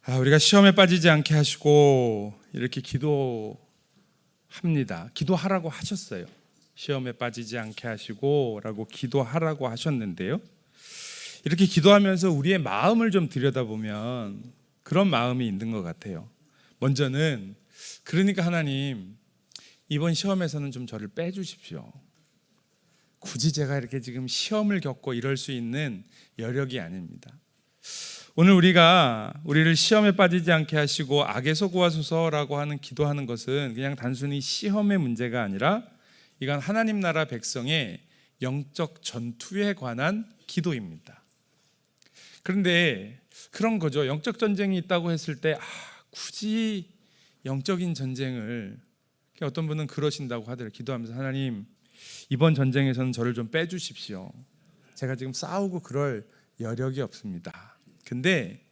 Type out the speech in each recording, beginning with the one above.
우리가 시험에 빠지지 않게 하시고 이렇게 기도합니다. 기도하라고 하셨어요. 시험에 빠지지 않게 하시고 라고 기도하라고 하셨는데요, 이렇게 기도하면서 우리의 마음을 좀 들여다보면 그런 마음이 있는 것 같아요. 먼저는 그러니까 하나님, 이번 시험에서는 좀 저를 빼주십시오. 굳이 제가 이렇게 지금 시험을 겪고 이럴 수 있는 여력이 아닙니다. 오늘 우리를 시험에 빠지지 않게 하시고 악에서 구하소서라고 하는 기도하는 것은 그냥 단순히 시험의 문제가 아니라 이건 하나님 나라 백성의 영적 전투에 관한 기도입니다. 그런데 그런 거죠. 영적 전쟁이 있다고 했을 때 굳이 영적인 전쟁을, 어떤 분은 그러신다고 하더라고요. 기도하면서 하나님, 이번 전쟁에서는 저를 좀 빼주십시오. 제가 지금 싸우고 그럴 여력이 없습니다. 근데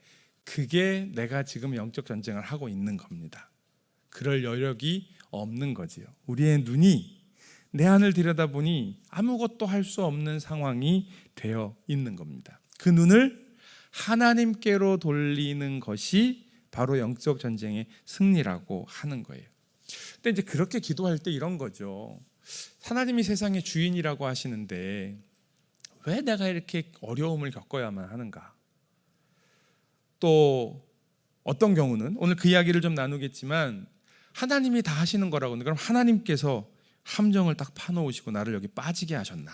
그게 내가 지금 영적 전쟁을 하고 있는 겁니다. 그럴 여력이 없는 거지요. 우리의 눈이 내 안을 들여다보니 아무것도 할 수 없는 상황이 되어 있는 겁니다. 그 눈을 하나님께로 돌리는 것이 바로 영적 전쟁의 승리라고 하는 거예요. 근데 이제 그렇게 기도할 때 이런 거죠. 하나님이 세상의 주인이라고 하시는데 왜 내가 이렇게 어려움을 겪어야만 하는가? 또 어떤 경우는 오늘 그 이야기를 좀 나누겠지만 하나님이 다 하시는 거라고는, 그럼 하나님께서 함정을 딱 파놓으시고 나를 여기 빠지게 하셨나?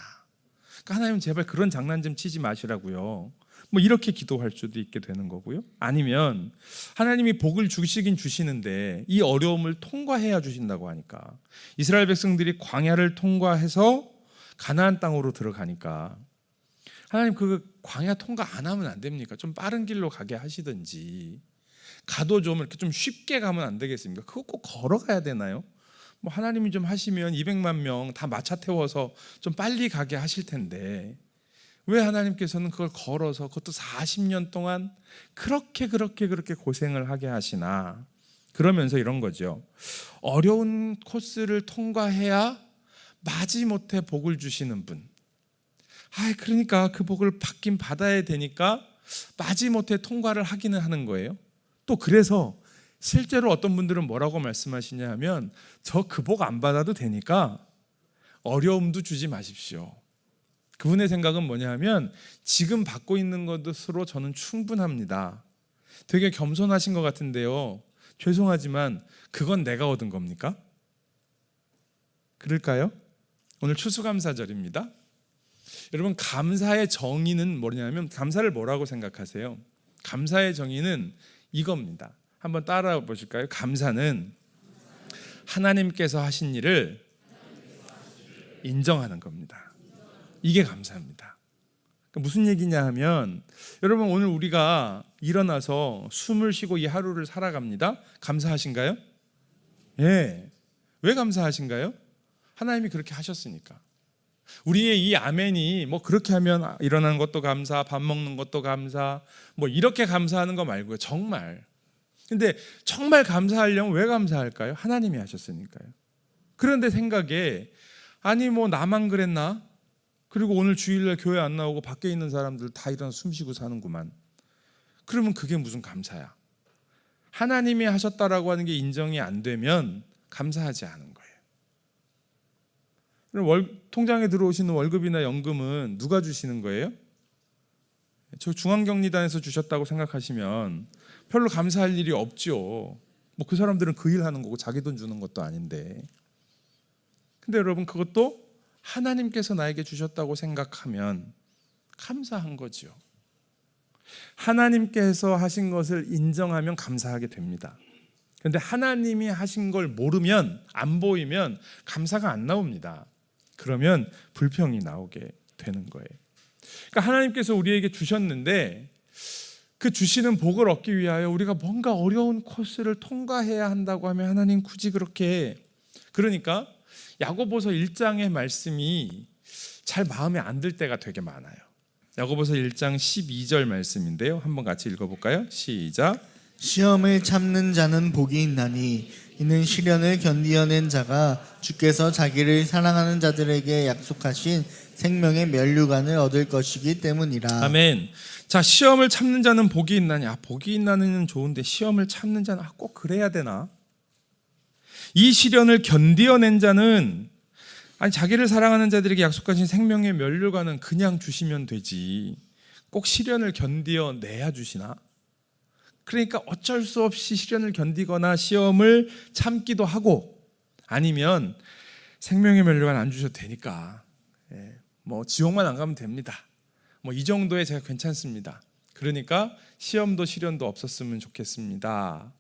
그러니까 하나님 제발 그런 장난 좀 치지 마시라고요. 이렇게 기도할 수도 있게 되는 거고요. 아니면 하나님이 복을 주시긴 주시는데 이 어려움을 통과해야 주신다고 하니까, 이스라엘 백성들이 광야를 통과해서 가나안 땅으로 들어가니까 하나님 그 광야 통과 안 하면 안 됩니까? 좀 빠른 길로 가게 하시든지, 가도 좀 이렇게 좀 쉽게 가면 안 되겠습니까? 그거 꼭 걸어가야 되나요? 하나님이 좀 하시면 200만 명 다 마차 태워서 좀 빨리 가게 하실 텐데 왜 하나님께서는 그걸 걸어서, 그것도 40년 동안 그렇게 고생을 하게 하시나? 그러면서 이런 거죠. 어려운 코스를 통과해야 마지못해 복을 주시는 분. 그러니까 그 복을 받긴 받아야 되니까 마지못해 통과를 하기는 하는 거예요. 또 그래서 실제로 어떤 분들은 뭐라고 말씀하시냐 하면, 저 그 복 안 받아도 되니까 어려움도 주지 마십시오. 그분의 생각은 뭐냐 하면, 지금 받고 있는 것으로 저는 충분합니다. 되게 겸손하신 것 같은데요, 죄송하지만 그건 내가 얻은 겁니까? 그럴까요? 오늘 추수감사절입니다. 여러분, 감사의 정의는 뭐냐면, 감사를 뭐라고 생각하세요? 감사의 정의는 이겁니다. 한번 따라 보실까요? 감사는 하나님께서 하신 일을 인정하는 겁니다. 이게 감사입니다. 그러니까 무슨 얘기냐 하면, 여러분 오늘 우리가 일어나서 숨을 쉬고 이 하루를 살아갑니다. 감사하신가요? 예. 왜 감사하신가요? 하나님이 그렇게 하셨으니까. 우리의 이 아멘이 그렇게 하면 일어나는 것도 감사, 밥 먹는 것도 감사, 이렇게 감사하는 거 말고요. 근데 정말 감사하려면 왜 감사할까요? 하나님이 하셨으니까요. 그런데 생각에, 나만 그랬나? 그리고 오늘 주일날 교회 안 나오고 밖에 있는 사람들 다 일어나 숨 쉬고 사는구만. 그러면 그게 무슨 감사야? 하나님이 하셨다라고 하는 게 인정이 안 되면 감사하지 않은 거예요. 통장에 들어오시는 월급이나 연금은 누가 주시는 거예요? 저 중앙격리단에서 주셨다고 생각하시면 별로 감사할 일이 없죠. 그 사람들은 그 일 하는 거고 자기 돈 주는 것도 아닌데. 근데 여러분, 그것도 하나님께서 나에게 주셨다고 생각하면 감사한 거죠. 하나님께서 하신 것을 인정하면 감사하게 됩니다. 그런데 하나님이 하신 걸 모르면, 안 보이면 감사가 안 나옵니다. 그러면 불평이 나오게 되는 거예요. 그러니까 하나님께서 우리에게 주셨는데 그 주시는 복을 얻기 위하여 우리가 뭔가 어려운 코스를 통과해야 한다고 하면 하나님 굳이 그렇게, 그러니까 야고보서 1장의 말씀이 잘 마음에 안 들 때가 되게 많아요. 야고보서 1장 12절 말씀인데요, 한번 같이 읽어볼까요? 시작. 시험을 참는 자는 복이 있나니 이는 시련을 견디어낸 자가 주께서 자기를 사랑하는 자들에게 약속하신 생명의 면류관을 얻을 것이기 때문이라. 아멘. 자, 시험을 참는 자는 복이 있나냐? 복이 있나는 좋은데 시험을 참는 자는 꼭 그래야 되나? 이 시련을 견디어낸 자는 자기를 사랑하는 자들에게 약속하신 생명의 면류관은 그냥 주시면 되지. 꼭 시련을 견디어내야 주시나? 그러니까 어쩔 수 없이 시련을 견디거나 시험을 참기도 하고, 아니면 생명의 면류관 안 주셔도 되니까 뭐 지옥만 안 가면 됩니다. 뭐 이 정도에 제가 괜찮습니다. 그러니까 시험도 시련도 없었으면 좋겠습니다.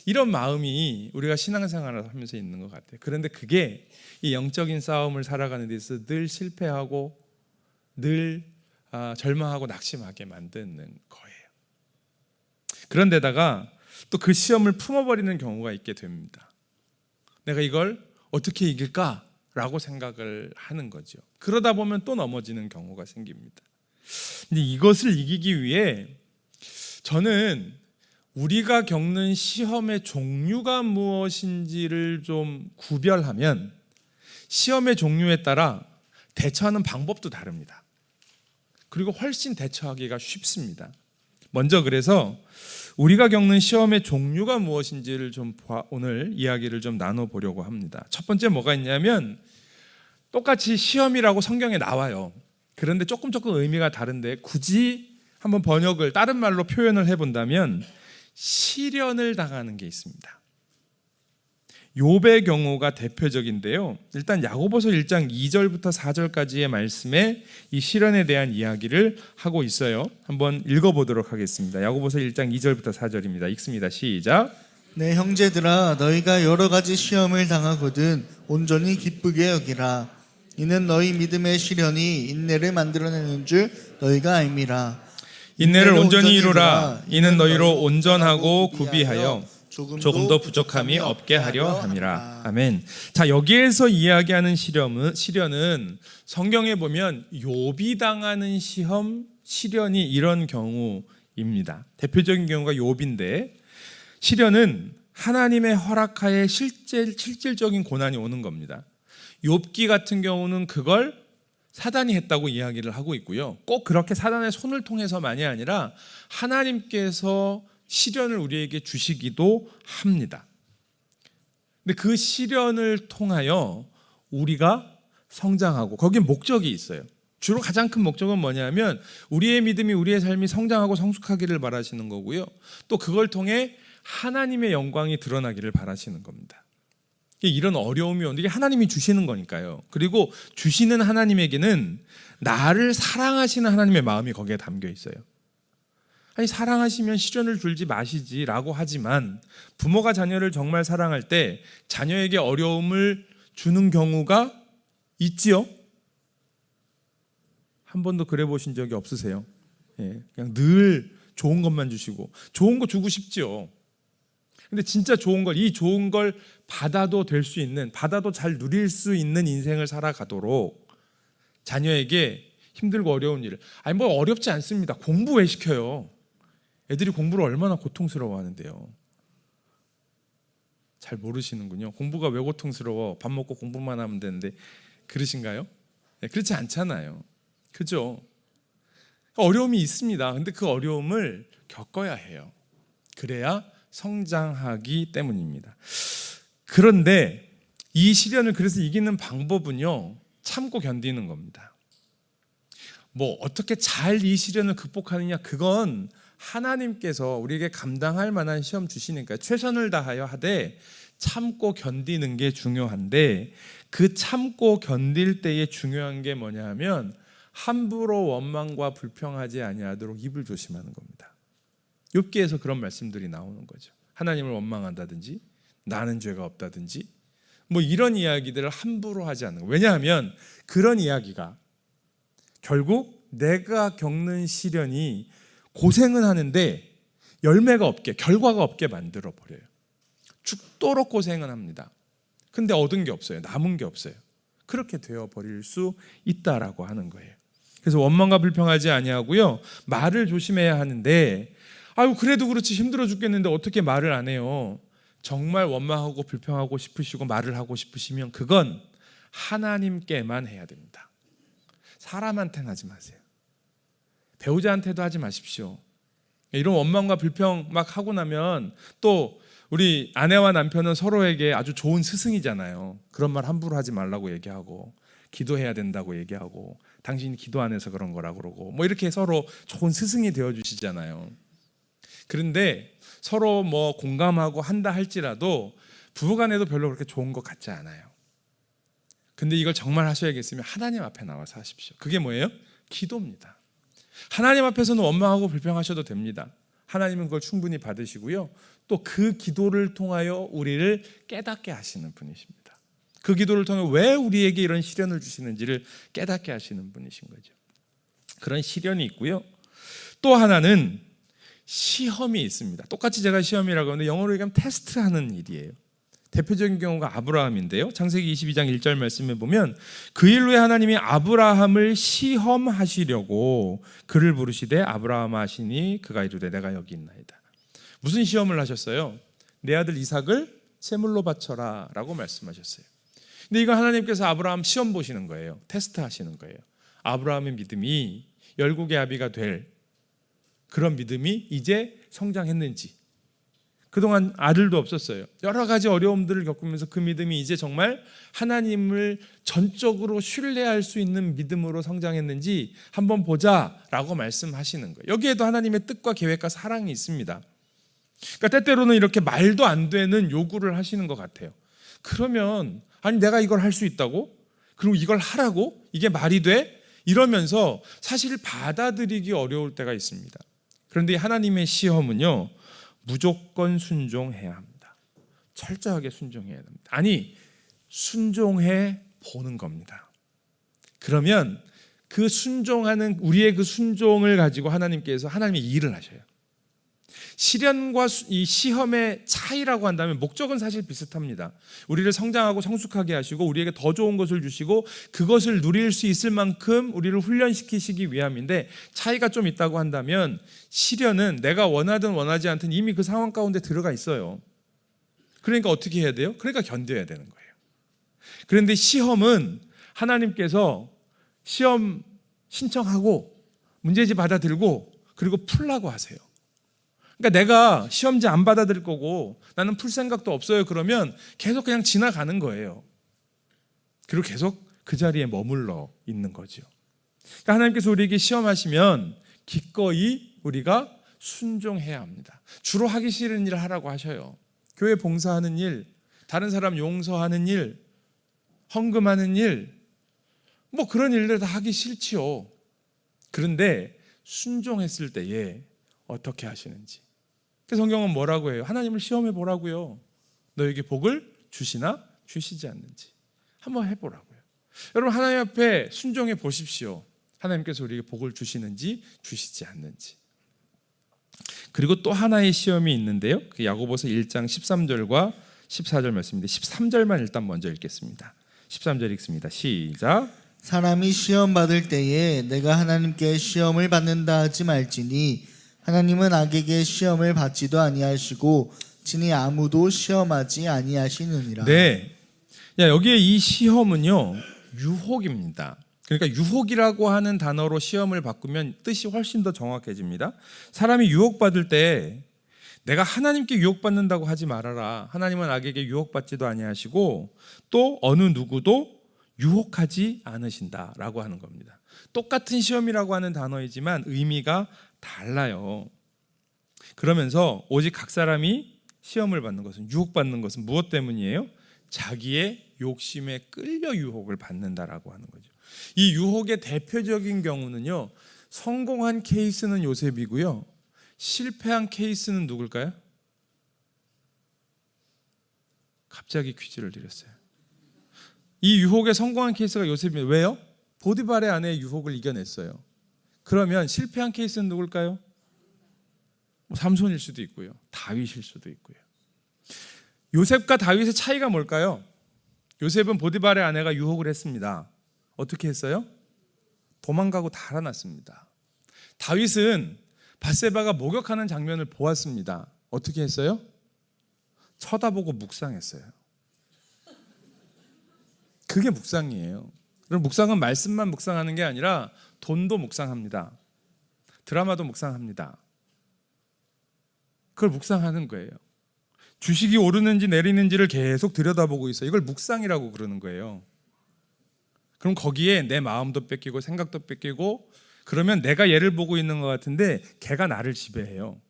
이런 마음이 우리가 신앙생활을 하면서 있는 것 같아요. 그런데 그게 이 영적인 싸움을 살아가는 데 있어서 늘 실패하고 늘 절망하고 낙심하게 만드는 거예요. 그런데다가 또 그 시험을 품어버리는 경우가 있게 됩니다. 내가 이걸 어떻게 이길까라고 생각을 하는 거죠. 그러다 보면 또 넘어지는 경우가 생깁니다. 근데 이것을 이기기 위해 저는 우리가 겪는 시험의 종류가 무엇인지를 좀 구별하면 시험의 종류에 따라 대처하는 방법도 다릅니다. 그리고 훨씬 대처하기가 쉽습니다. 먼저 그래서 우리가 겪는 시험의 종류가 무엇인지를 좀 오늘 이야기를 좀 나눠보려고 합니다. 첫 번째 뭐가 있냐면, 똑같이 시험이라고 성경에 나와요. 그런데 조금 의미가 다른데 굳이 한번 번역을 다른 말로 표현을 해본다면 시련을 당하는 게 있습니다. 욥의 경우가 대표적인데요. 일단 야고보서 1장 2절부터 4절까지의 말씀에 이 시련에 대한 이야기를 하고 있어요. 한번 읽어보도록 하겠습니다. 야고보서 1장 2절부터 4절입니다. 읽습니다. 시작. 내 형제들아, 너희가 여러 가지 시험을 당하거든 온전히 기쁘게 여기라. 이는 너희 믿음의 시련이 인내를 만들어내는 줄 너희가 알미라. 인내를 온전히 이루라. 이는 너희로 온전하고 구비하여 조금도 부족함이 없게 하려 함이라. 아멘. 자, 여기에서 이야기하는 시련은 성경에 보면 욥이 당하는 시련이 이런 경우입니다. 대표적인 경우가 욥인데, 시련은 하나님의 허락하에 실질적인 고난이 오는 겁니다. 욥기 같은 경우는 그걸 사단이 했다고 이야기를 하고 있고요. 꼭 그렇게 사단의 손을 통해서만이 아니라 하나님께서 시련을 우리에게 주시기도 합니다. 근데 그 시련을 통하여 우리가 성장하고, 거기에 목적이 있어요. 주로 가장 큰 목적은 뭐냐면 우리의 믿음이, 우리의 삶이 성장하고 성숙하기를 바라시는 거고요. 또 그걸 통해 하나님의 영광이 드러나기를 바라시는 겁니다. 이런 어려움이 오는데 이게 하나님이 주시는 거니까요. 그리고 주시는 하나님에게는 나를 사랑하시는 하나님의 마음이 거기에 담겨 있어요. 아니, 사랑하시면 시련을 줄지 마시지라고 하지만 부모가 자녀를 정말 사랑할 때 자녀에게 어려움을 주는 경우가 있지요? 한 번도 그래 보신 적이 없으세요? 그냥 늘 좋은 것만 주시고, 좋은 거 주고 싶지요. 근데 진짜 이 좋은 걸 받아도 될 수 있는, 받아도 잘 누릴 수 있는 인생을 살아가도록 자녀에게 힘들고 어려운 일을, 뭐 어렵지 않습니다. 공부 왜 시켜요? 애들이 공부를 얼마나 고통스러워하는데요. 잘 모르시는군요. 공부가 왜 고통스러워? 밥 먹고 공부만 하면 되는데, 그러신가요? 그렇지 않잖아요. 그죠? 어려움이 있습니다. 근데 그 어려움을 겪어야 해요. 그래야 성장하기 때문입니다. 그런데 이 시련을 그래서 이기는 방법은요, 참고 견디는 겁니다. 뭐 어떻게 잘 이 시련을 극복하느냐, 그건 하나님께서 우리에게 감당할 만한 시험 주시니까 최선을 다하여 하되 참고 견디는 게 중요한데, 그 참고 견딜 때에 중요한 게 뭐냐 하면 함부로 원망과 불평하지 아니하도록 입을 조심하는 겁니다. 욥기에서 그런 말씀들이 나오는 거죠. 하나님을 원망한다든지 나는 죄가 없다든지 뭐 이런 이야기들을 함부로 하지 않는 거예요. 왜냐하면 그런 이야기가 결국 내가 겪는 시련이 고생은 하는데 열매가 없게, 결과가 없게 만들어 버려요. 죽도록 고생은 합니다. 근데 얻은 게 없어요. 남은 게 없어요. 그렇게 되어 버릴 수 있다라고 하는 거예요. 그래서 원망과 불평하지 아니하고요, 말을 조심해야 하는데, 그래도 그렇지 힘들어 죽겠는데 어떻게 말을 안 해요? 정말 원망하고 불평하고 싶으시고 말을 하고 싶으시면 그건 하나님께만 해야 됩니다. 사람한테는 하지 마세요. 배우자한테도 하지 마십시오. 이런 원망과 불평 막 하고 나면 또 우리 아내와 남편은 서로에게 아주 좋은 스승이잖아요. 그런 말 함부로 하지 말라고 얘기하고, 기도해야 된다고 얘기하고, 당신이 기도 안 해서 그런 거라고 그러고, 뭐 이렇게 서로 좋은 스승이 되어 주시잖아요. 그런데 서로 뭐 공감하고 한다 할지라도 부부간에도 별로 그렇게 좋은 것 같지 않아요. 근데 이걸 정말 하셔야겠으면 하나님 앞에 나와서 하십시오. 그게 뭐예요? 기도입니다. 하나님 앞에서는 원망하고 불평하셔도 됩니다. 하나님은 그걸 충분히 받으시고요. 또 그 기도를 통하여 우리를 깨닫게 하시는 분이십니다. 그 기도를 통해 왜 우리에게 이런 시련을 주시는지를 깨닫게 하시는 분이신 거죠. 그런 시련이 있고요. 또 하나는 시험이 있습니다. 똑같이 제가 시험이라고 하는데 영어로 얘기하면 테스트하는 일이에요. 대표적인 경우가 아브라함인데요. 창세기 22장 1절 말씀에 보면 그 일 후에 하나님이 아브라함을 시험하시려고 그를 부르시되 아브라함아 하시니 그가 이르되 내가 여기 있나이다. 무슨 시험을 하셨어요? 내 아들 이삭을 제물로 바쳐라 라고 말씀하셨어요. 근데 이거 하나님께서 아브라함 시험 보시는 거예요. 테스트 하시는 거예요. 아브라함의 믿음이 열국의 아비가 될 그런 믿음이 이제 성장했는지, 그동안 아들도 없었어요. 여러 가지 어려움들을 겪으면서 그 믿음이 이제 정말 하나님을 전적으로 신뢰할 수 있는 믿음으로 성장했는지 한번 보자라고 말씀하시는 거예요. 여기에도 하나님의 뜻과 계획과 사랑이 있습니다. 그러니까 때때로는 이렇게 말도 안 되는 요구를 하시는 것 같아요. 그러면 아니 내가 이걸 할 수 있다고? 그리고 이걸 하라고? 이게 말이 돼? 이러면서 사실 받아들이기 어려울 때가 있습니다. 그런데 하나님의 시험은요, 무조건 순종해야 합니다. 철저하게 순종해야 합니다. 아니, 순종해 보는 겁니다. 그러면 그 순종하는 우리의 그 순종을 가지고 하나님께서 하나님의 일을 하셔요. 시련과 이 시험의 차이라고 한다면 목적은 사실 비슷합니다. 우리를 성장하고 성숙하게 하시고 우리에게 더 좋은 것을 주시고 그것을 누릴 수 있을 만큼 우리를 훈련시키시기 위함인데, 차이가 좀 있다고 한다면 시련은 내가 원하든 원하지 않든 이미 그 상황 가운데 들어가 있어요. 그러니까 어떻게 해야 돼요? 그러니까 견뎌야 되는 거예요. 그런데 시험은 하나님께서 시험 신청하고 문제집 받아들고 그리고 풀라고 하세요. 그러니까 내가 시험지 안 받아들일 거고 나는 풀 생각도 없어요. 그러면 계속 그냥 지나가는 거예요. 그리고 계속 그 자리에 머물러 있는 거죠. 그러니까 하나님께서 우리에게 시험하시면 기꺼이 우리가 순종해야 합니다. 주로 하기 싫은 일을 하라고 하셔요. 교회 봉사하는 일, 다른 사람 용서하는 일, 헌금하는 일, 뭐 그런 일들 다 하기 싫지요. 그런데 순종했을 때에 어떻게 하시는지. 그 성경은 뭐라고 해요? 하나님을 시험해 보라고요. 너에게 복을 주시나 주시지 않는지 한번 해보라고요. 여러분, 하나님 앞에 순종해 보십시오. 하나님께서 우리에게 복을 주시는지 주시지 않는지. 그리고 또 하나의 시험이 있는데요, 그 야고보서 1장 13절과 14절 말씀인데 13절만 일단 먼저 읽겠습니다. 13절 읽습니다. 시작. 사람이 시험 받을 때에 내가 하나님께 시험을 받는다 하지 말지니 하나님은 악에게 시험을 받지도 아니하시고 친히 아무도 시험하지 아니하시느니라. 네, 여기에 이 시험은요 유혹입니다. 그러니까 유혹이라고 하는 단어로 시험을 바꾸면 뜻이 훨씬 더 정확해집니다. 사람이 유혹받을 때 내가 하나님께 유혹받는다고 하지 말아라. 하나님은 악에게 유혹받지도 아니하시고 또 어느 누구도 유혹하지 않으신다라고 하는 겁니다. 똑같은 시험이라고 하는 단어이지만 의미가 달라요. 그러면서 오직 각 사람이 시험을 받는 것은, 유혹받는 것은 무엇 때문이에요? 자기의 욕심에 끌려 유혹을 받는다라고 하는 거죠. 이 유혹의 대표적인 경우는요, 성공한 케이스는 요셉이고요, 실패한 케이스는 누굴까요? 갑자기 퀴즈를 드렸어요. 이 유혹에 성공한 케이스가 요셉입니다. 왜요? 보디발의 아내의 유혹을 이겨냈어요. 그러면 실패한 케이스는 누굴까요? 삼손일 수도 있고요, 다윗일 수도 있고요. 요셉과 다윗의 차이가 뭘까요? 요셉은 보디발의 아내가 유혹을 했습니다. 어떻게 했어요? 도망가고 달아났습니다. 다윗은 밧세바가 목욕하는 장면을 보았습니다. 어떻게 했어요? 쳐다보고 묵상했어요. 그게 묵상이에요. 그럼 묵상은 말씀만 묵상하는 게 아니라 돈도 묵상합니다. 드라마도 묵상합니다. 그걸 묵상하는 거예요. 주식이 오르는지 내리는지를 계속 들여다보고 있어요. 이걸 묵상이라고 그러는 거예요. 그럼 거기에 내 마음도 뺏기고 생각도 뺏기고, 그러면 내가 얘를 보고 있는 것 같은데 걔가 나를 지배해요.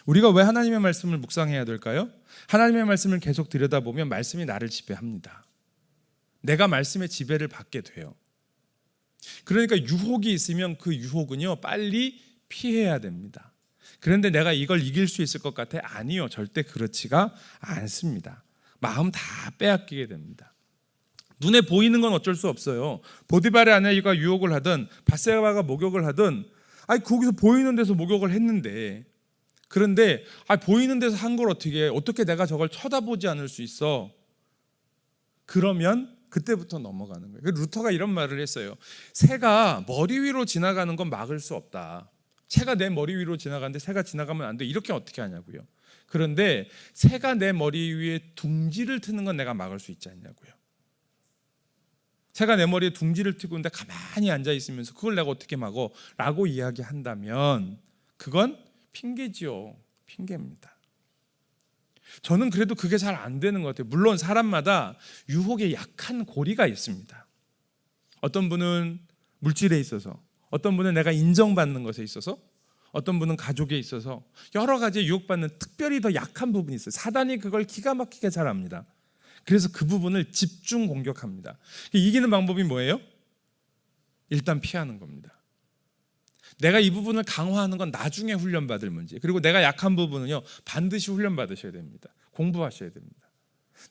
우리가 왜 하나님의 말씀을 묵상해야 될까요? 하나님의 말씀을 계속 들여다보면 말씀이 나를 지배합니다. 내가 말씀의 지배를 받게 돼요. 그러니까 유혹이 있으면 그 유혹은요, 빨리 피해야 됩니다. 그런데 내가 이걸 이길 수 있을 것 같아? 아니요, 절대 그렇지가 않습니다. 마음 다 빼앗기게 됩니다. 눈에 보이는 건 어쩔 수 없어요. 보디발의 아내가 유혹을 하든 밧세바가 목욕을 하든, 거기서 보이는 데서 목욕을 했는데, 그런데 보이는 데서 한 걸 어떻게 내가 저걸 쳐다보지 않을 수 있어? 그러면 그때부터 넘어가는 거예요. 루터가 이런 말을 했어요. 새가 머리 위로 지나가는 건 막을 수 없다. 새가 내 머리 위로 지나가는데 새가 지나가면 안 돼. 이렇게 어떻게 하냐고요. 그런데 새가 내 머리 위에 둥지를 트는 건 내가 막을 수 있지 않냐고요. 새가 내 머리에 둥지를 트고 있는데 가만히 앉아 있으면서 그걸 내가 어떻게 막어? 라고 이야기한다면 그건 핑계지요. 핑계입니다. 저는 그래도 그게 잘 안 되는 것 같아요. 물론 사람마다 유혹에 약한 고리가 있습니다. 어떤 분은 물질에 있어서, 어떤 분은 내가 인정받는 것에 있어서, 어떤 분은 가족에 있어서 여러 가지 유혹받는 특별히 더 약한 부분이 있어요. 사단이 그걸 기가 막히게 잘 압니다. 그래서 그 부분을 집중 공격합니다. 이기는 방법이 뭐예요? 일단 피하는 겁니다. 내가 이 부분을 강화하는 건 나중에 훈련받을 문제. 그리고 내가 약한 부분은요, 반드시 훈련받으셔야 됩니다. 공부하셔야 됩니다.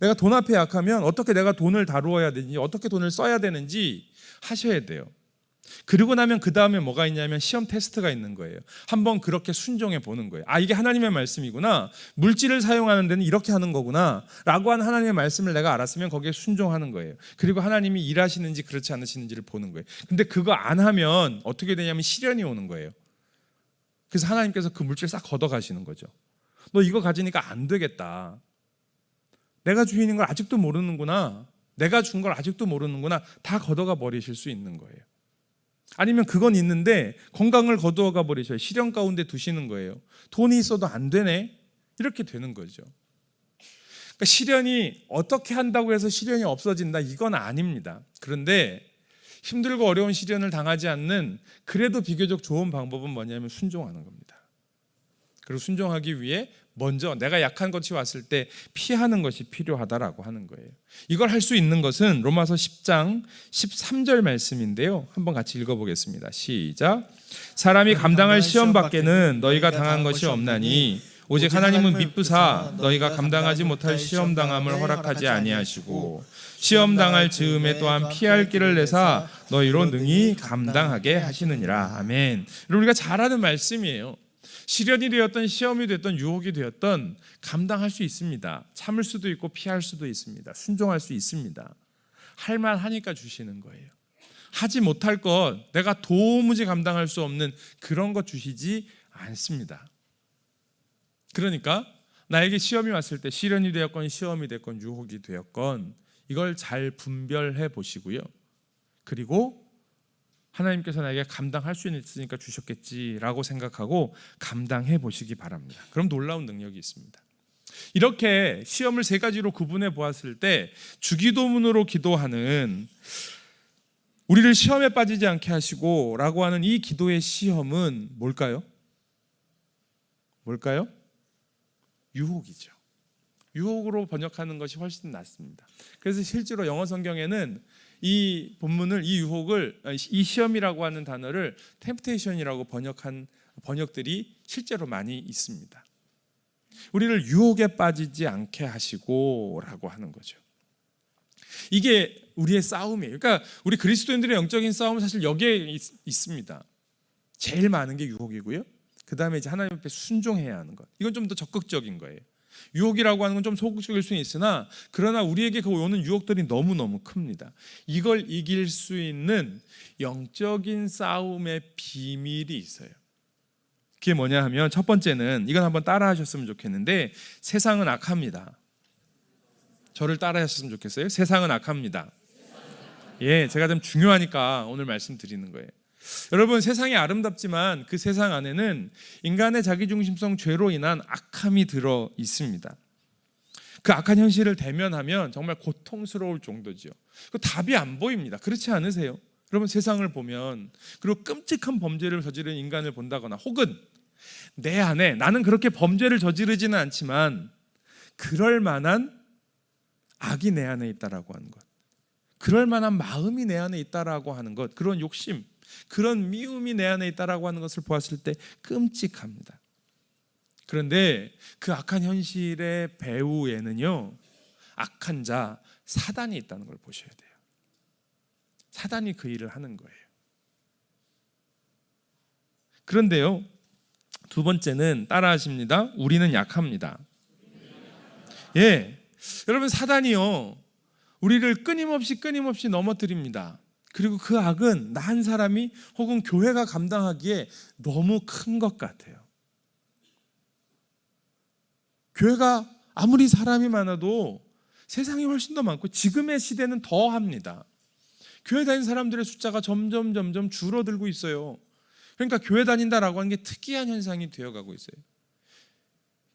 내가 돈 앞에 약하면 어떻게 내가 돈을 다루어야 되는지, 어떻게 돈을 써야 되는지 하셔야 돼요. 그리고 나면 그 다음에 뭐가 있냐면 시험 테스트가 있는 거예요. 한번 그렇게 순종해 보는 거예요. 이게 하나님의 말씀이구나, 물질을 사용하는 데는 이렇게 하는 거구나 라고 하는 하나님의 말씀을 내가 알았으면 거기에 순종하는 거예요. 그리고 하나님이 일하시는지 그렇지 않으시는지를 보는 거예요. 근데 그거 안 하면 어떻게 되냐면 시련이 오는 거예요. 그래서 하나님께서 그 물질 싹 걷어가시는 거죠. 너 이거 가지니까 안 되겠다, 내가 주인인 걸 아직도 모르는구나, 내가 준 걸 아직도 모르는구나, 다 걷어가 버리실 수 있는 거예요. 아니면 그건 있는데 건강을 거두어가 버리셔요. 시련 가운데 두시는 거예요. 돈이 있어도 안 되네, 이렇게 되는 거죠. 그러니까 시련이 어떻게 한다고 해서 시련이 없어진다, 이건 아닙니다. 그런데 힘들고 어려운 시련을 당하지 않는 그래도 비교적 좋은 방법은 뭐냐면 순종하는 겁니다. 그리고 순종하기 위해 먼저 내가 약한 것이 왔을 때 피하는 것이 필요하다라고 하는 거예요. 이걸 할 수 있는 것은 로마서 10장 13절 말씀인데요. 한번 같이 읽어보겠습니다. 시작. 사람이 감당할 시험 밖에는 너희가 당한 것이 없나니 오직 하나님은 미쁘사 너희가 감당하지 못할 시험 당함을 허락하지 아니하시고 시험 당할 즈음에 또한 피할 길을 내사 너희로 능히 감당하게 하시느니라. 아멘. 우리가 잘 아는 말씀이에요. 시련이 되었던 시험이 되었던 유혹이 되었던 감당할 수 있습니다. 참을 수도 있고 피할 수도 있습니다. 순종할 수 있습니다. 할만 하니까 주시는 거예요. 하지 못할 것, 내가 도무지 감당할 수 없는 그런 것 주시지 않습니다. 그러니까 나에게 시험이 왔을 때, 시련이 되었건 시험이 됐건 유혹이 되었건 이걸 잘 분별해 보시고요. 그리고 하나님께서 나에게 감당할 수 있으니까 주셨겠지라고 생각하고 감당해 보시기 바랍니다. 그럼 놀라운 능력이 있습니다. 이렇게 시험을 세 가지로 구분해 보았을 때 주기도문으로 기도하는, 우리를 시험에 빠지지 않게 하시고 라고 하는 이 기도의 시험은 뭘까요? 유혹이죠. 유혹으로 번역하는 것이 훨씬 낫습니다. 그래서 실제로 영어 성경에는 이 본문을, 이 유혹을, 이 시험이라고 하는 단어를 템프테이션이라고 번역한 번역들이 실제로 많이 있습니다. 우리를 유혹에 빠지지 않게 하시고 라고 하는 거죠. 이게 우리의 싸움이에요. 그러니까 우리 그리스도인들의 영적인 싸움은 사실 여기에 있습니다. 제일 많은 게 유혹이고요. 그 다음에 이제 하나님 앞에 순종해야 하는 것. 이건 좀 더 적극적인 거예요. 유혹이라고 하는 건 좀 소극적일 수는 있으나, 그러나 우리에게 그 오는 유혹들이 너무너무 큽니다. 이걸 이길 수 있는 영적인 싸움의 비밀이 있어요. 그게 뭐냐 하면, 첫 번째는 이건 한번 따라 하셨으면 좋겠는데, 세상은 악합니다. 저를 따라 하셨으면 좋겠어요. 세상은 악합니다. 예, 제가 좀 중요하니까 오늘 말씀드리는 거예요. 여러분, 세상이 아름답지만 그 세상 안에는 인간의 자기중심성 죄로 인한 악함이 들어 있습니다. 그 악한 현실을 대면하면 정말 고통스러울 정도죠. 그 답이 안 보입니다. 그렇지 않으세요? 여러분, 세상을 보면, 그리고 끔찍한 범죄를 저지른 인간을 본다거나, 혹은 내 안에 나는 그렇게 범죄를 저지르지는 않지만 그럴 만한 악이 내 안에 있다라고 하는 것, 그럴 만한 마음이 내 안에 있다라고 하는 것, 그런 욕심, 그런 미움이 내 안에 있다라고 하는 것을 보았을 때 끔찍합니다. 그런데 그 악한 현실의 배후에는요, 악한 자 사단이 있다는 걸 보셔야 돼요. 사단이 그 일을 하는 거예요. 그런데요, 두 번째는 따라하십니다. 우리는 약합니다. 예, 여러분, 사단이요, 우리를 끊임없이 넘어뜨립니다. 그리고 그 악은 나 한 사람이 혹은 교회가 감당하기에 너무 큰 것 같아요. 교회가 아무리 사람이 많아도 세상이 훨씬 더 많고 지금의 시대는 더 합니다. 교회 다니는 사람들의 숫자가 점점 줄어들고 있어요. 그러니까 교회 다닌다라고 하는 게 특이한 현상이 되어가고 있어요.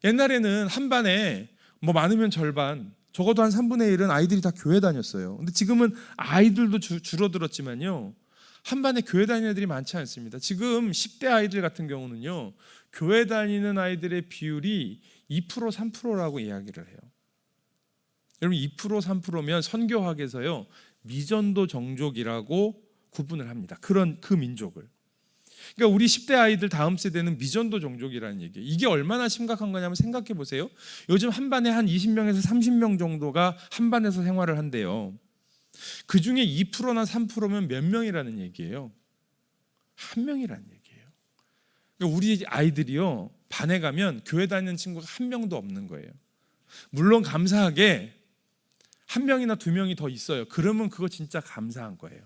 옛날에는 한 반에 뭐 많으면 절반, 적어도 한 3분의 1은 아이들이 다 교회 다녔어요. 근데 지금은 아이들도 줄어들었지만요, 한 반에 교회 다니는 애들이 많지 않습니다. 지금 10대 아이들 같은 경우는요, 교회 다니는 아이들의 비율이 2% 3%라고 이야기를 해요. 여러분, 2% 3%면 선교학에서요, 미전도 종족이라고 구분을 합니다. 그 민족을. 그러니까 우리 10대 아이들 다음 세대는 미전도 종족이라는 얘기예요. 이게 얼마나 심각한 거냐면 생각해 보세요. 요즘 한 반에 한 20명에서 30명 정도가 한 반에서 생활을 한대요. 그 중에 2%나 3%면 몇 명이라는 얘기예요? 한 명이라는 얘기예요. 그러니까 우리 아이들이요, 반에 가면 교회 다니는 친구가 한 명도 없는 거예요. 물론 감사하게 한 명이나 두 명이 더 있어요. 그러면 그거 진짜 감사한 거예요.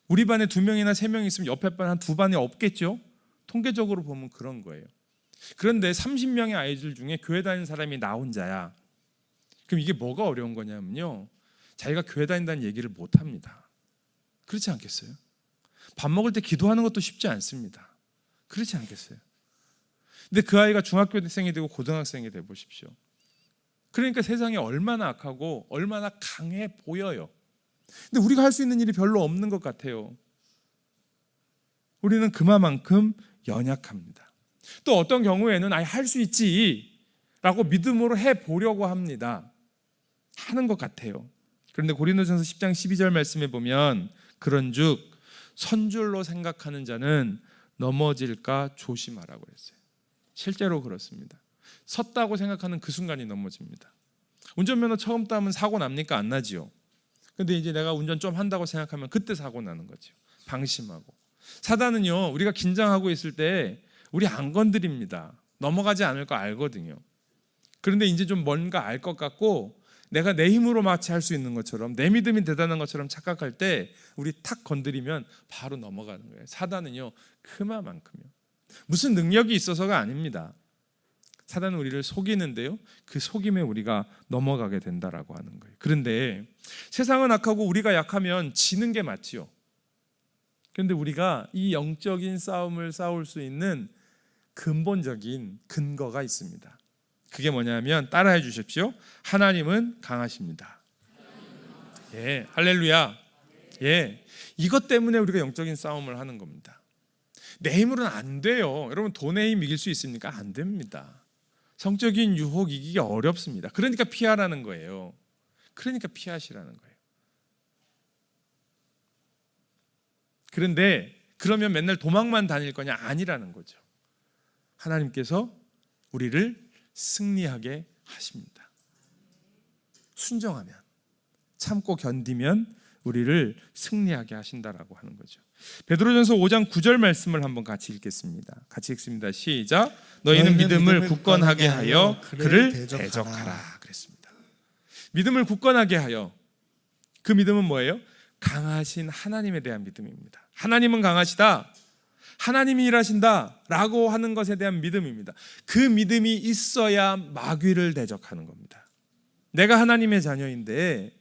우리 반에 두 명이나 세 명이 있으면 옆에 반 한 두 반이 없겠죠? 통계적으로 보면 그런 거예요. 그런데 30명의 아이들 중에 교회 다니는 사람이 나 혼자야. 그럼 이게 뭐가 어려운 거냐면요, 자기가 교회 다닌다는 얘기를 못 합니다. 그렇지 않겠어요? 밥 먹을 때 기도하는 것도 쉽지 않습니다. 그렇지 않겠어요? 근데 그 아이가 중학교생이 되고 고등학생이 돼 보십시오. 그러니까 세상이 얼마나 악하고 얼마나 강해 보여요. 근데 우리가 할 수 있는 일이 별로 없는 것 같아요. 우리는 그만큼 연약합니다. 또 어떤 경우에는 할 수 있지 라고 믿음으로 해보려고 합니다. 하는 것 같아요. 그런데 고린도전서 10장 12절 말씀에 보면, 그런즉 선줄로 생각하는 자는 넘어질까 조심하라고 했어요. 실제로 그렇습니다. 섰다고 생각하는 그 순간이 넘어집니다. 운전면허 처음 따면 사고 납니까? 안 나지요. 근데 이제 내가 운전 좀 한다고 생각하면 그때 사고 나는 거죠. 방심하고. 사단은요, 우리가 긴장하고 있을 때 우리 안 건드립니다. 넘어가지 않을 거 알거든요. 그런데 이제 좀 뭔가 알 것 같고 내가 내 힘으로 마치 할 수 있는 것처럼, 내 믿음이 대단한 것처럼 착각할 때 우리 탁 건드리면 바로 넘어가는 거예요. 사단은요, 그만큼요. 무슨 능력이 있어서가 아닙니다. 사단은 우리를 속이는데요, 그 속임에 우리가 넘어가게 된다라고 하는 거예요. 그런데 세상은 악하고 우리가 약하면 지는 게 맞지요. 그런데 우리가 이 영적인 싸움을 싸울 수 있는 근본적인 근거가 있습니다. 그게 뭐냐면, 따라해 주십시오. 하나님은 강하십니다. 예, 할렐루야. 예, 이것 때문에 우리가 영적인 싸움을 하는 겁니다. 내 힘으로는 안 돼요. 여러분, 돈의 힘 이길 수 있습니까? 안 됩니다. 성적인 유혹 이기기 어렵습니다. 그러니까 피하라는 거예요. 그러니까 피하시라는 거예요. 그런데 그러면 맨날 도망만 다닐 거냐? 아니라는 거죠. 하나님께서 우리를 승리하게 하십니다. 순종하면, 참고 견디면 우리를 승리하게 하신다라고 하는 거죠. 베드로전서 5장 9절 말씀을 한번 같이 읽겠습니다. 같이 읽습니다. 시작. 너희는 믿음을 굳건하게 하여 그를 대적하라 그랬습니다. 믿음을 굳건하게 하여, 그 믿음은 뭐예요? 강하신 하나님에 대한 믿음입니다. 하나님은 강하시다, 하나님이 일하신다 라고 하는 것에 대한 믿음입니다. 그 믿음이 있어야 마귀를 대적하는 겁니다. 내가 하나님의 자녀인데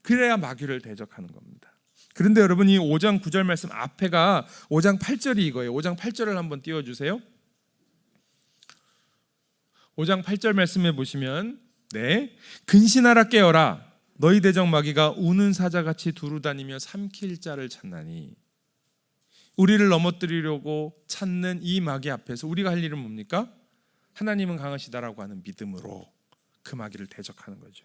그래야 마귀를 대적하는 겁니다. 그런데 여러분, 이 5장 9절 말씀 앞에가 5장 8절이 이거예요. 5장 8절을 한번 띄워주세요. 5장 8절 말씀에 보시면 근신하라 깨어라 너희 대적 마귀가 우는 사자같이 두루다니며 삼킬 자를 찾나니. 우리를 넘어뜨리려고 찾는 이 마귀 앞에서 우리가 할 일은 뭡니까? 하나님은 강하시다라고 하는 믿음으로 그 마귀를 대적하는 거죠.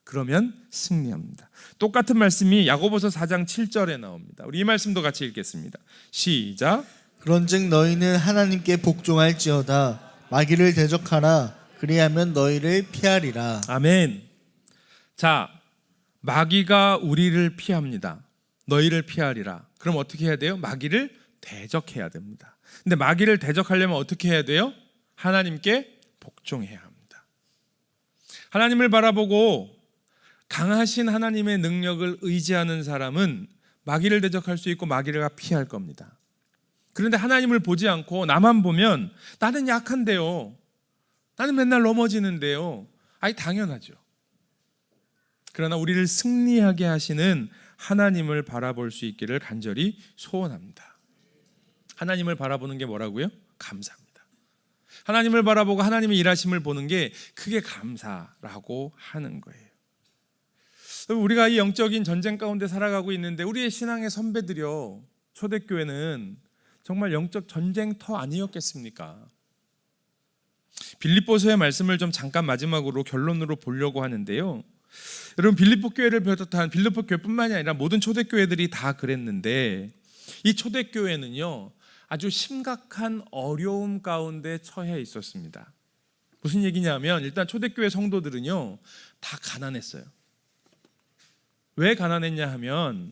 그러면 승리합니다. 똑같은 말씀이 야고보서 4장 7절에 나옵니다. 우리 이 말씀도 같이 읽겠습니다. 시작. 그런즉 너희는 하나님께 복종할지어다. 마귀를 대적하라. 그리하면 너희를 피하리라. 아멘. 자, 마귀가 우리를 피합니다. 너희를 피하리라. 그럼 어떻게 해야 돼요? 마귀를 대적해야 됩니다. 근데 마귀를 대적하려면 어떻게 해야 돼요? 하나님께 복종해야 합니다. 하나님을 바라보고 강하신 하나님의 능력을 의지하는 사람은 마귀를 대적할 수 있고 마귀가 피할 겁니다. 그런데 하나님을 보지 않고 나만 보면 나는 약한데요, 나는 맨날 넘어지는데요. 당연하죠. 그러나 우리를 승리하게 하시는 하나님을 바라볼 수 있기를 간절히 소원합니다. 하나님을 바라보는 게 뭐라고요? 감사합니다. 하나님을 바라보고 하나님의 일하심을 보는 게 그게 감사라고 하는 거예요. 우리가 이 영적인 전쟁 가운데 살아가고 있는데 우리의 신앙의 선배들이요, 초대교회는 정말 영적 전쟁터 아니었겠습니까? 빌립보서의 말씀을 좀 잠깐 마지막으로 결론으로 보려고 하는데요. 여러분, 빌립보 교회를 비롯한 빌립보 교회뿐만이 아니라 모든 초대교회들이 다 그랬는데 이 초대교회는요 아주 심각한 어려움 가운데 처해 있었습니다. 무슨 얘기냐면, 일단 초대교회 성도들은요 다 가난했어요. 왜 가난했냐 하면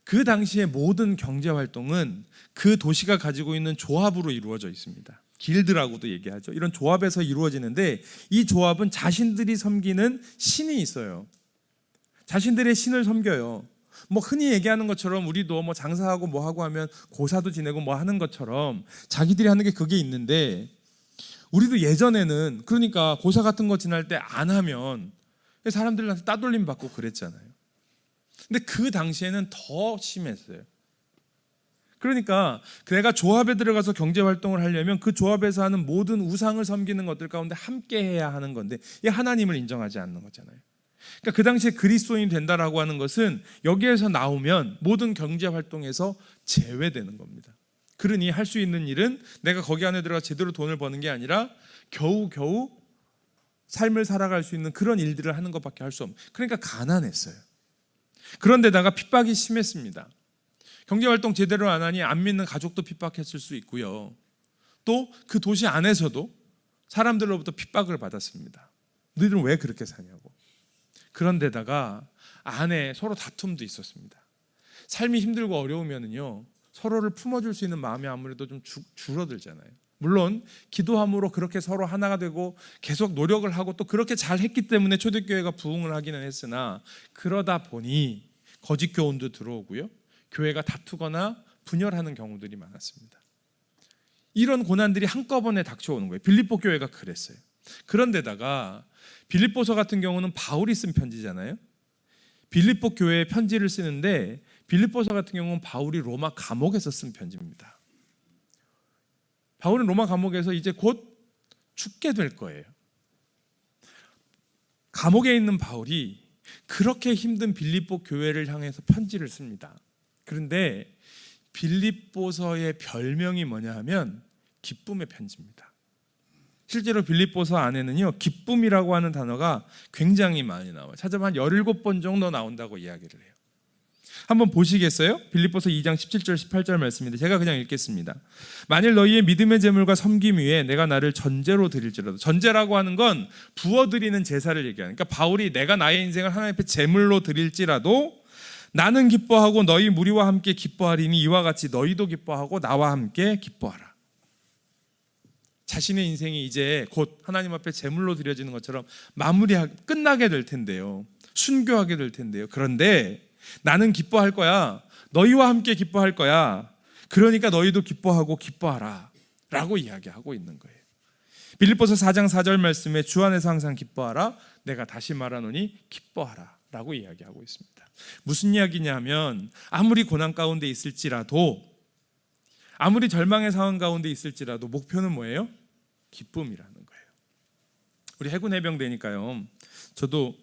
그 당시의 모든 경제 활동은 그 도시가 가지고 있는 조합으로 이루어져 있습니다. 길드라고도 얘기하죠. 이런 조합에서 이루어지는데 이 조합은 자신들이 섬기는 신이 있어요. 자신들의 신을 섬겨요. 흔히 얘기하는 것처럼 우리도 장사하고 뭐 하고 하면 고사도 지내고 뭐 하는 것처럼 자기들이 하는 게 그게 있는데, 우리도 예전에는 그러니까 고사 같은 거 지날 때 안 하면 사람들한테 따돌림 받고 그랬잖아요. 근데 그 당시에는 더 심했어요. 그러니까 내가 조합에 들어가서 경제 활동을 하려면 그 조합에서 하는 모든 우상을 섬기는 것들 가운데 함께 해야 하는 건데, 이 하나님을 인정하지 않는 거잖아요. 그러니까 그 당시에 그리스도인이 된다라고 하는 것은 여기에서 나오면 모든 경제 활동에서 제외되는 겁니다. 그러니 할 수 있는 일은 내가 거기 안에 들어가 제대로 돈을 버는 게 아니라 겨우겨우 삶을 살아갈 수 있는 그런 일들을 하는 것밖에 할 수 없는, 그러니까 가난했어요. 그런데다가 핍박이 심했습니다. 경제활동 제대로 안 하니 안 믿는 가족도 핍박했을 수 있고요. 또 그 도시 안에서도 사람들로부터 핍박을 받았습니다. 너희들은 왜 그렇게 사냐고. 그런데다가 안에 서로 다툼도 있었습니다. 삶이 힘들고 어려우면은요 서로를 품어줄 수 있는 마음이 아무래도 좀 줄어들잖아요. 물론 기도함으로 그렇게 서로 하나가 되고 계속 노력을 하고 또 그렇게 잘 했기 때문에 초대교회가 부흥을 하기는 했으나, 그러다 보니 거짓 교훈도 들어오고요, 교회가 다투거나 분열하는 경우들이 많았습니다. 이런 고난들이 한꺼번에 닥쳐오는 거예요. 빌립보 교회가 그랬어요. 그런데다가 빌립보서 같은 경우는 바울이 쓴 편지잖아요. 빌립보 교회에 편지를 쓰는데 빌립보서 같은 경우는 바울이 로마 감옥에서 쓴 편지입니다. 바울은 로마 감옥에서 이제 곧 죽게 될 거예요. 감옥에 있는 바울이 그렇게 힘든 빌립보 교회를 향해서 편지를 씁니다. 그런데 빌립보서의 별명이 뭐냐 하면 기쁨의 편지입니다. 실제로 빌립보서 안에는요 기쁨이라고 하는 단어가 굉장히 많이 나와요. 찾아보면 한 17번 정도 나온다고 이야기를 해요. 한번 보시겠어요? 빌립보서 2장 17절 18절 말씀인데 제가 그냥 읽겠습니다. 만일 너희의 믿음의 제물과 섬김 위에 내가 나를 전제로 드릴지라도, 전제라고 하는 건 부어드리는 제사를 얘기하는, 그러니까 바울이 내가 나의 인생을 하나님 앞에 제물로 드릴지라도 나는 기뻐하고 너희 무리와 함께 기뻐하리니 이와 같이 너희도 기뻐하고 나와 함께 기뻐하라. 자신의 인생이 이제 곧 하나님 앞에 제물로 드려지는 것처럼 끝나게 될 텐데요, 순교하게 될 텐데요. 그런데 나는 기뻐할 거야, 너희와 함께 기뻐할 거야, 그러니까 너희도 기뻐하고 기뻐하라 라고 이야기하고 있는 거예요. 빌립보서 4장 4절 말씀에 주 안에서 항상 기뻐하라, 내가 다시 말하노니 기뻐하라 라고 이야기하고 있습니다. 무슨 이야기냐면 아무리 고난 가운데 있을지라도, 아무리 절망의 상황 가운데 있을지라도 목표는 뭐예요? 기쁨이라는 거예요. 우리 해군 해병대니까요. 저도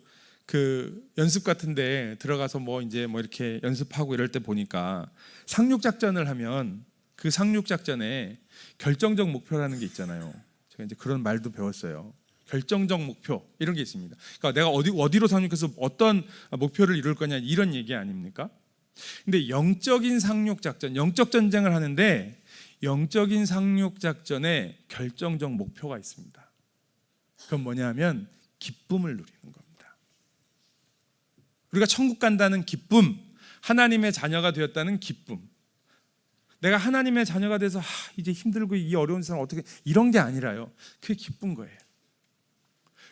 그 연습 같은데 들어가서 이제 이렇게 연습하고 이럴 때 보니까 상륙 작전을 하면 그 상륙 작전에 결정적 목표라는 게 있잖아요. 제가 이제 그런 말도 배웠어요. 결정적 목표 이런 게 있습니다. 그러니까 내가 어디로 상륙해서 어떤 목표를 이룰 거냐 이런 얘기 아닙니까? 근데 영적인 상륙 작전, 영적 전쟁을 하는데 영적인 상륙 작전에 결정적 목표가 있습니다. 그건 뭐냐면 기쁨을 누리는 겁니다. 우리가 천국 간다는 기쁨, 하나님의 자녀가 되었다는 기쁨. 내가 하나님의 자녀가 돼서 이제 힘들고 이 어려운 세상 어떻게, 이런 게 아니라요. 그게 기쁜 거예요.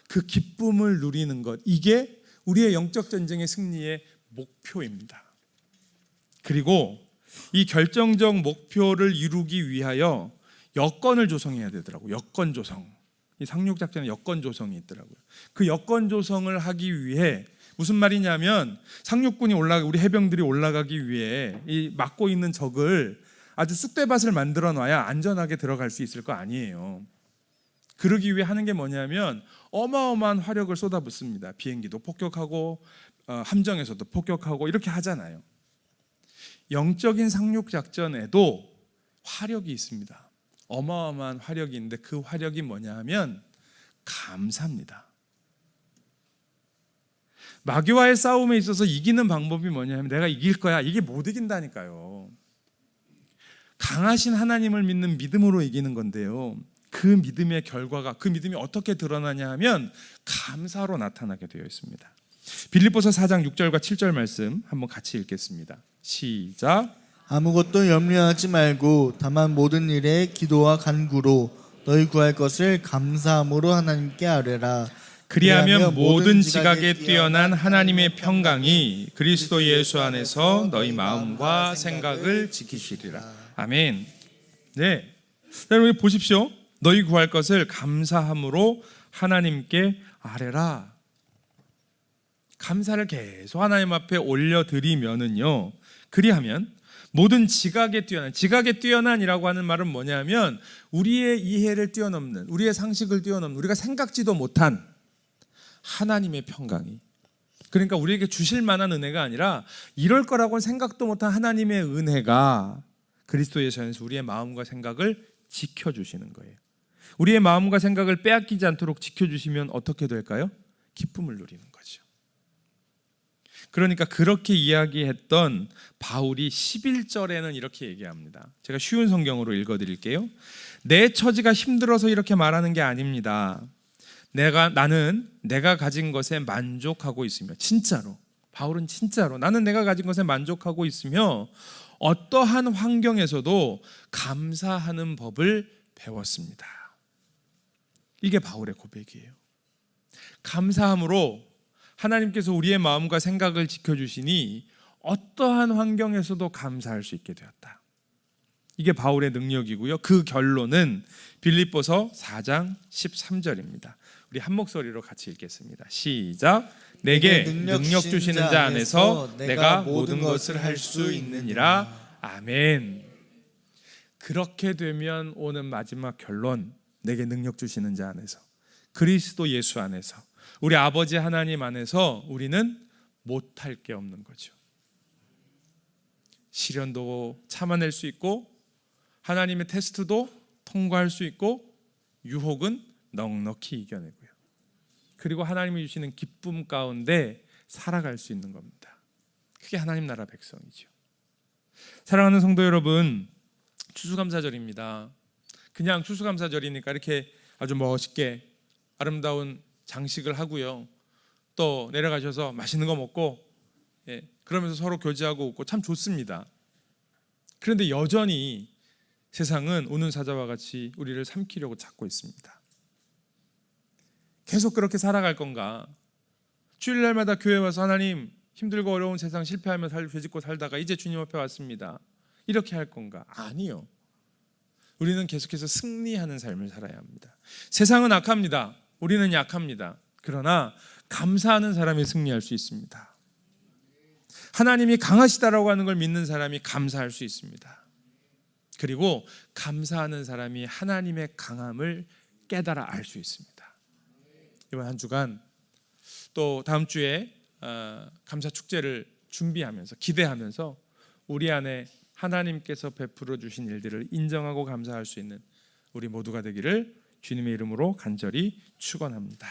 그 기쁨을 누리는 것, 이게 우리의 영적 전쟁의 승리의 목표입니다. 그리고 이 결정적 목표를 이루기 위하여 여건을 조성해야 되더라고요. 여건 조성. 이 상륙 작전에 여건 조성이 있더라고요. 그 여건 조성을 하기 위해 무슨 말이냐면 상륙군이 우리 해병들이 올라가기 위해 이 막고 있는 적을 아주 쑥대밭을 만들어 놔야 안전하게 들어갈 수 있을 거 아니에요. 그러기 위해 하는 게 뭐냐면 어마어마한 화력을 쏟아붓습니다. 비행기도 폭격하고 함정에서도 폭격하고 이렇게 하잖아요. 영적인 상륙 작전에도 화력이 있습니다. 어마어마한 화력이 있는데 그 화력이 뭐냐 하면 감사입니다. 마귀와의 싸움에 있어서 이기는 방법이 뭐냐 하면 내가 이길 거야. 이게 못 이긴다니까요. 강하신 하나님을 믿는 믿음으로 이기는 건데요. 그 믿음의 결과가, 그 믿음이 어떻게 드러나냐 하면 감사로 나타나게 되어 있습니다. 빌립보서 4장 6절과 7절 말씀 한번 같이 읽겠습니다. 시작. 아무것도 염려하지 말고 다만 모든 일에 기도와 간구로 너희 구할 것을 감사함으로 하나님께 아뢰라. 그리하면 모든 지각에 뛰어난 하나님의 평강이 그리스도 예수 안에서 너희 마음과 생각을 지키시리라. 아멘. 네, 여러분 보십시오. 너희 구할 것을 감사함으로 하나님께 아뢰라. 감사를 계속 하나님 앞에 올려드리면은요, 그리하면 모든 지각에 뛰어난이라고 하는 말은 뭐냐면 우리의 이해를 뛰어넘는, 우리의 상식을 뛰어넘는, 우리가 생각지도 못한 하나님의 평강이, 그러니까 우리에게 주실 만한 은혜가 아니라 이럴 거라고는 생각도 못한 하나님의 은혜가 그리스도 예수 안에서 우리의 마음과 생각을 지켜주시는 거예요. 우리의 마음과 생각을 빼앗기지 않도록 지켜주시면 어떻게 될까요? 기쁨을 누리는 거죠. 그러니까 그렇게 이야기했던 바울이 11절에는 이렇게 얘기합니다. 제가 쉬운 성경으로 읽어드릴게요. 내 처지가 힘들어서 이렇게 말하는 게 아닙니다. 나는 내가 가진 것에 만족하고 있으며, 진짜로 바울은 진짜로 나는 내가 가진 것에 만족하고 있으며 어떠한 환경에서도 감사하는 법을 배웠습니다. 이게 바울의 고백이에요. 감사함으로 하나님께서 우리의 마음과 생각을 지켜주시니 어떠한 환경에서도 감사할 수 있게 되었다. 이게 바울의 능력이고요. 그 결론은 빌립보서 4장 13절입니다. 우리 한 목소리로 같이 읽겠습니다. 시작. 내게 능력 주시는 자 안에서 내가 모든 것을 할 수 있느니라. 아멘. 그렇게 되면 오는 마지막 결론, 내게 능력 주시는 자 안에서, 그리스도 예수 안에서, 우리 아버지 하나님 안에서 우리는 못할 게 없는 거죠. 시련도 참아낼 수 있고 하나님의 테스트도 통과할 수 있고 유혹은 넉넉히 이겨내고요. 그리고 하나님이 주시는 기쁨 가운데 살아갈 수 있는 겁니다. 그게 하나님 나라 백성이죠. 사랑하는 성도 여러분, 추수감사절입니다. 그냥 추수감사절이니까 이렇게 아주 멋있게 아름다운 장식을 하고요, 또 내려가셔서 맛있는 거 먹고, 그러면서 서로 교제하고 웃고 참 좋습니다. 그런데 여전히 세상은 우는 사자와 같이 우리를 삼키려고 찾고 있습니다. 계속 그렇게 살아갈 건가? 주일날마다 교회 와서 하나님, 힘들고 어려운 세상 실패하며 죄짓고 살다가 이제 주님 앞에 왔습니다, 이렇게 할 건가? 아니요. 우리는 계속해서 승리하는 삶을 살아야 합니다. 세상은 악합니다. 우리는 약합니다. 그러나 감사하는 사람이 승리할 수 있습니다. 하나님이 강하시다라고 하는 걸 믿는 사람이 감사할 수 있습니다. 그리고 감사하는 사람이 하나님의 강함을 깨달아 알 수 있습니다. 이번 한 주간 또 다음 주에 감사 축제를 준비하면서 기대하면서 우리 안에 하나님께서 베풀어 주신 일들을 인정하고 감사할 수 있는 우리 모두가 되기를 주님의 이름으로 간절히 축원합니다.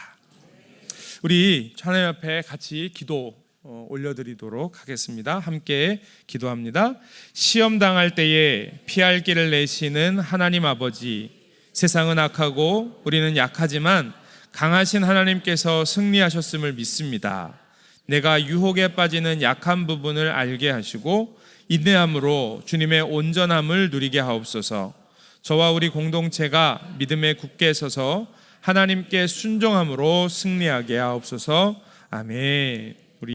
우리 하나님 앞에 같이 기도 올려드리도록 하겠습니다. 함께 기도합니다. 시험 당할 때에 피할 길을 내시는 하나님 아버지, 세상은 악하고 우리는 약하지만 강하신 하나님께서 승리하셨음을 믿습니다. 내가 유혹에 빠지는 약한 부분을 알게 하시고 인내함으로 주님의 온전함을 누리게 하옵소서. 저와 우리 공동체가 믿음에 굳게 서서 하나님께 순종함으로 승리하게 하옵소서. 아멘.